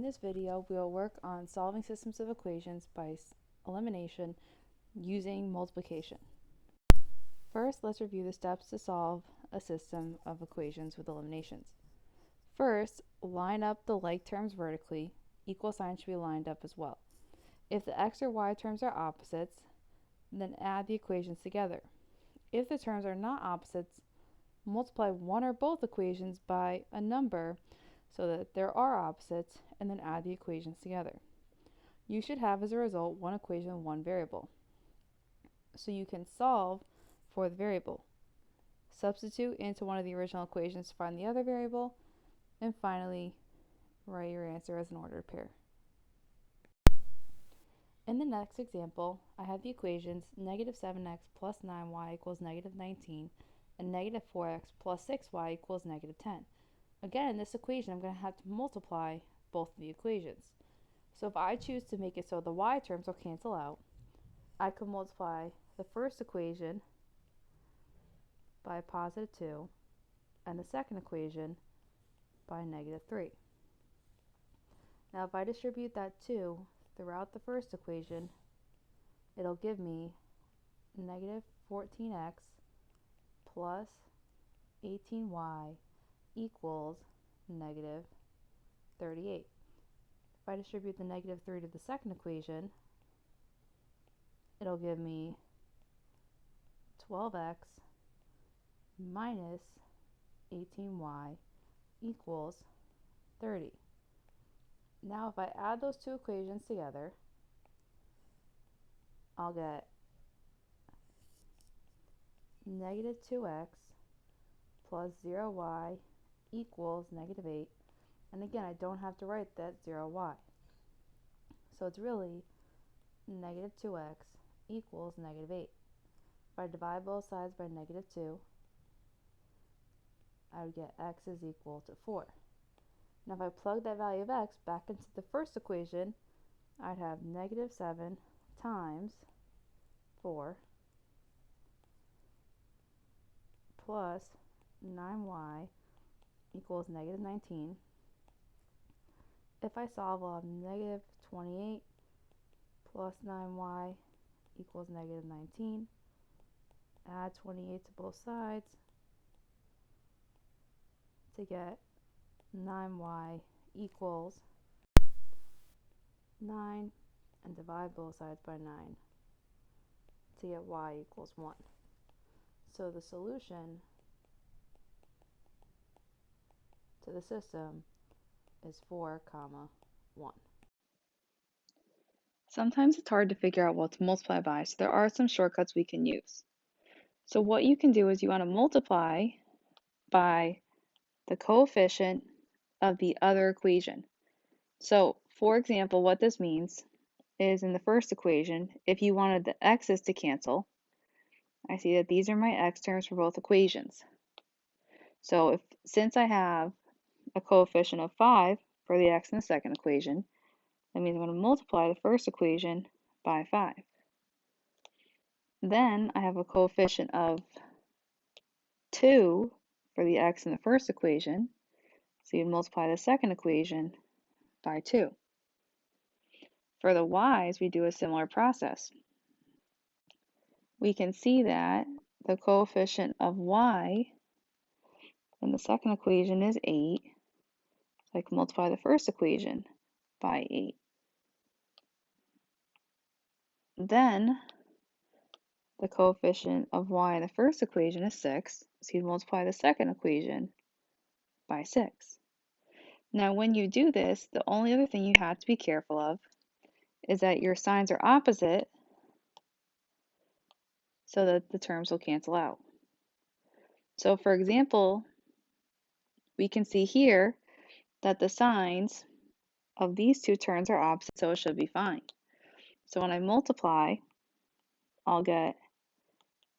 this video, we will work on solving systems of equations by elimination using multiplication. First, let's review the steps to solve a system of equations with eliminations. First, line up the like terms vertically. Equal signs should be lined up as well. If the x or y terms are opposites, then add the equations together. If the terms are not opposites, multiply one or both equations by a number so that there are opposites, and then add the equations together. You should have as a result one equation and one variable. So you can solve for the variable. Substitute into one of the original equations to find the other variable, and finally write your answer as an ordered pair. In the next example, I have the equations negative 7x plus 9y equals negative 19 and negative 4x plus 6y equals negative 10. Again, in this equation, I'm going to have to multiply both of the equations. So if I choose to make it so the y terms will cancel out, I could multiply the first equation by positive 2 and the second equation by negative 3. Now if I distribute that 2 throughout the first equation, it'll give me negative 14x plus 18y equals negative 38. If I distribute the negative 3 to the second equation, it'll give me 12x minus 18y equals 30. Now if I add those two equations together, I'll get negative 2x plus 0y equals negative 8. And again, I don't have to write that 0y. So it's really negative 2x equals negative 8. If I divide both sides by negative 2, I would get x is equal to 4. Now if I plug that value of x back into the first equation, I'd have negative 7 times 4 plus 9y equals negative 19. If I solve, I'll have negative 28 plus 9y equals negative 19. Add 28 to both sides to get 9y equals 9, and divide both sides by 9 to get y equals 1. So the solution to the system is 4, 1. Sometimes it's hard to figure out what to multiply by, so there are some shortcuts we can use. So what you can do is you want to multiply by the coefficient of the other equation. So for example, what this means is in the first equation, if you wanted the x's to cancel, I see that these are my x terms for both equations. So since I have a coefficient of 5 for the x in the second equation, that means I'm going to multiply the first equation by 5. Then I have a coefficient of 2 for the x in the first equation, so you multiply the second equation by 2. For the y's, we do a similar process. We can see that the coefficient of y in the second equation is 8, so I can multiply the first equation by 8. Then the coefficient of y in the first equation is 6, so you multiply the second equation by 6. Now when you do this, the only other thing you have to be careful of is that your signs are opposite so that the terms will cancel out. So for example, we can see here that the signs of these two terms are opposite, so it should be fine. So when I multiply, I'll get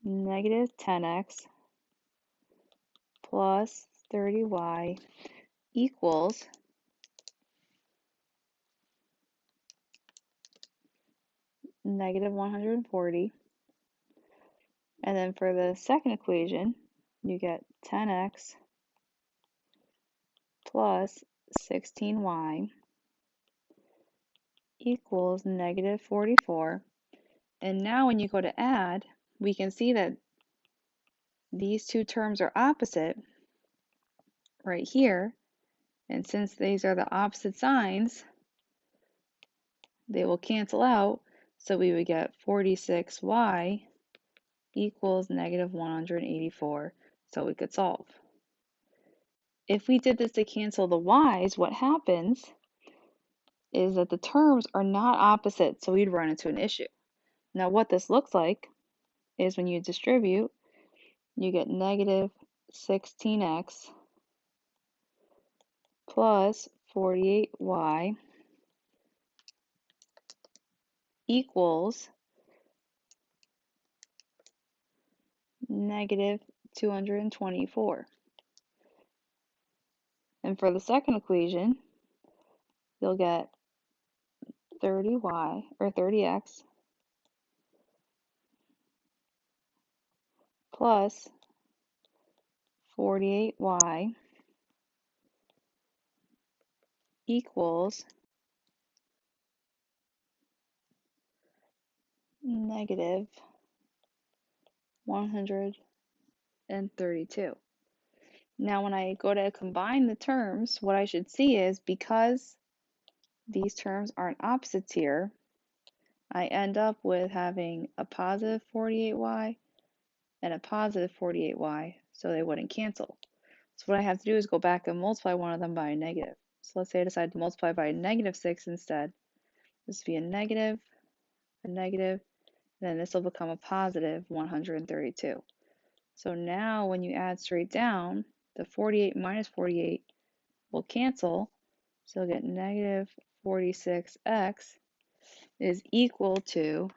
negative 10x plus 30y equals negative 140. And then for the second equation, you get 10x plus 16y equals negative 44. And now when you go to add, we can see that these two terms are opposite right here. And since these are the opposite signs, they will cancel out. So we would get 46y equals negative 184. So we could solve. If we did this to cancel the y's, what happens is that the terms are not opposite, so we'd run into an issue. Now what this looks like is when you distribute, you get negative 16x plus 48y equals negative 224. And for the second equation, you'll get 30y or 30x plus 48y equals negative 132. Now when I go to combine the terms, what I should see is because these terms aren't opposites here, I end up with having a positive 48y and a positive 48y, so they wouldn't cancel. So what I have to do is go back and multiply one of them by a negative. So let's say I decide to multiply by a negative 6 instead. This will be a negative, and then this will become a positive 132. So now when you add straight down, the 48 minus 48 will cancel, so you'll get negative 46x is equal to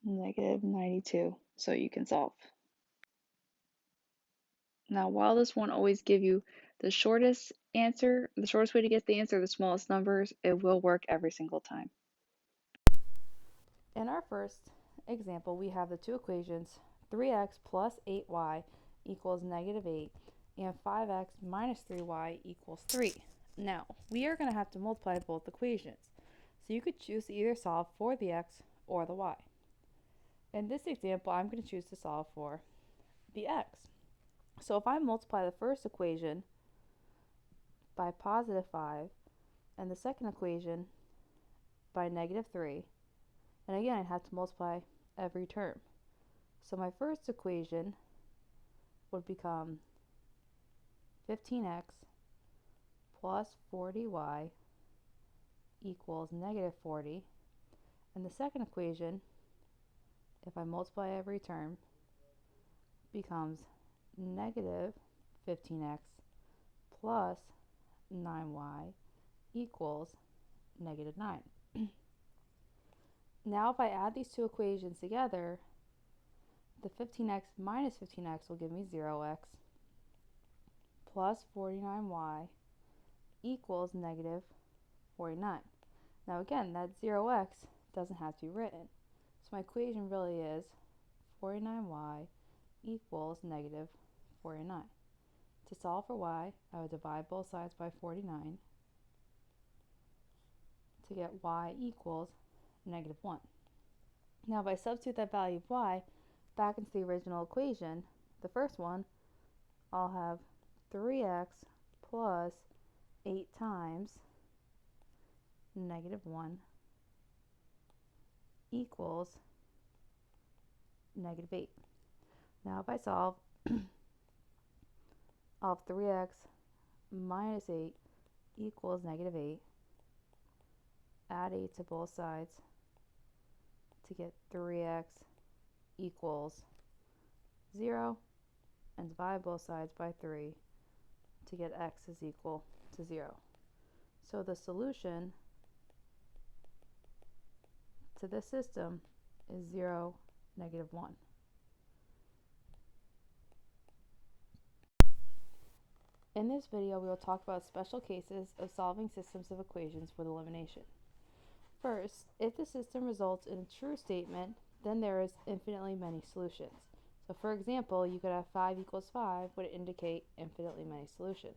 negative 92, so you can solve. Now, while this won't always give you the shortest answer, the shortest way to get the answer, the smallest numbers, it will work every single time. In our first example, we have the two equations, 3x plus 8y equals negative 8, and 5x minus 3y equals 3. Now, we are going to have to multiply both equations, so you could choose to either solve for the x or the y. In this example, I'm going to choose to solve for the x. So if I multiply the first equation by positive 5 and the second equation by negative 3, and again I have to multiply every term. So my first equation would become 15x plus 40y equals negative 40, and the second equation, if I multiply every term, becomes negative 15x plus 9y equals negative 9. Now if I add these two equations together, the 15x minus 15x will give me 0x plus 49y equals negative 49. Now again, that 0x doesn't have to be written. So my equation really is 49y equals negative 49. To solve for y, I would divide both sides by 49 to get y equals negative 1. Now if I substitute that value of y back into the original equation, the first one, I'll have 3x plus 8 times negative 1 equals negative 8. Now if I solve, I'll have 3x minus 8 equals negative 8. Add 8 to both sides to get 3x equals 0, and divide both sides by 3 to get x is equal to 0. So the solution to this system is 0, negative 1. In this video, we will talk about special cases of solving systems of equations with elimination. First, if the system results in a true statement, then there is infinitely many solutions. So for example, you could have 5 equals 5 would indicate infinitely many solutions.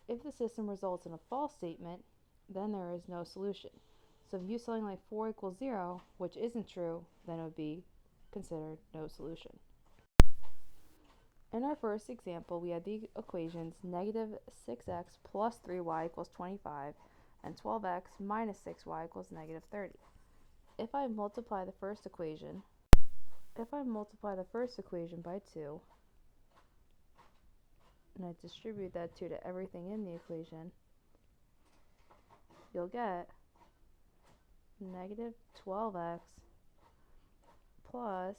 if the system results in a false statement, then there is no solution. So if you use something like 4 equals 0, which isn't true, then it would be considered no solution. In our first example, we had the equations negative 6x plus 3y equals 25 and 12x minus 6y equals negative 30. If I multiply the first equation by 2, and I distribute that 2 to everything in the equation, you'll get negative 12x plus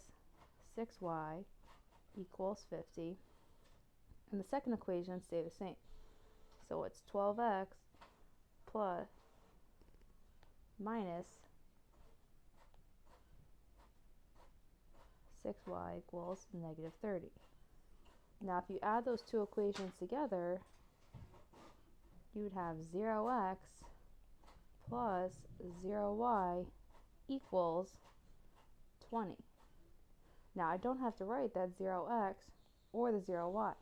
6y equals 50. And the second equation stay the same. So it's 12x plus minus 6y equals negative 30. Now if you add those two equations together, you would have 0x plus 0y equals 20. Now I don't have to write that 0x or the 0y.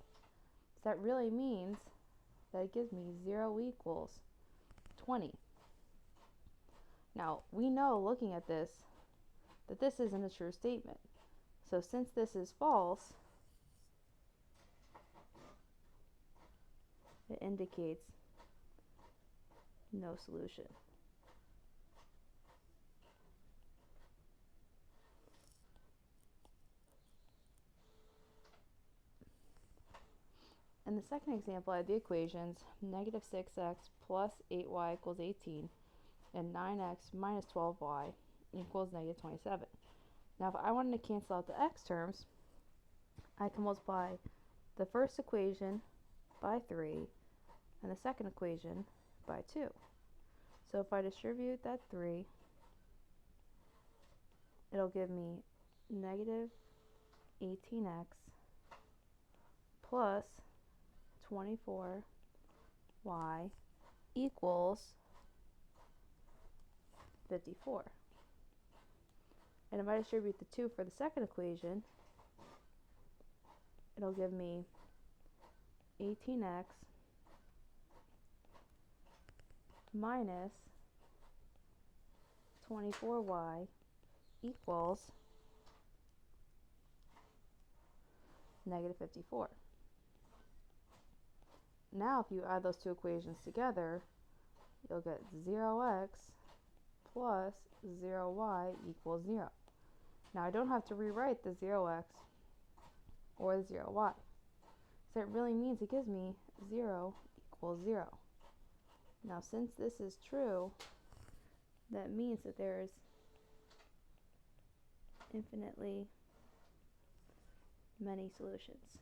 So that really means that it gives me 0 equals 20. Now we know, looking at this, that this isn't a true statement. So since this is false, it indicates no solution. In the second example, I have the equations negative 6x plus 8y equals 18 and 9x minus 12y equals negative 27. Now if I wanted to cancel out the x terms, I can multiply the first equation by 3 and the second equation by 2. So if I distribute that 3, it'll give me negative 18x plus 24y equals 54. And if I distribute the 2 for the second equation, it'll give me 18x minus 24y equals negative 54. Now if you add those two equations together, you'll get 0x plus 0y equals 0. Now I don't have to rewrite the 0x or the 0y. So it really means it gives me 0 equals 0. Now since this is true, that means that there is infinitely many solutions.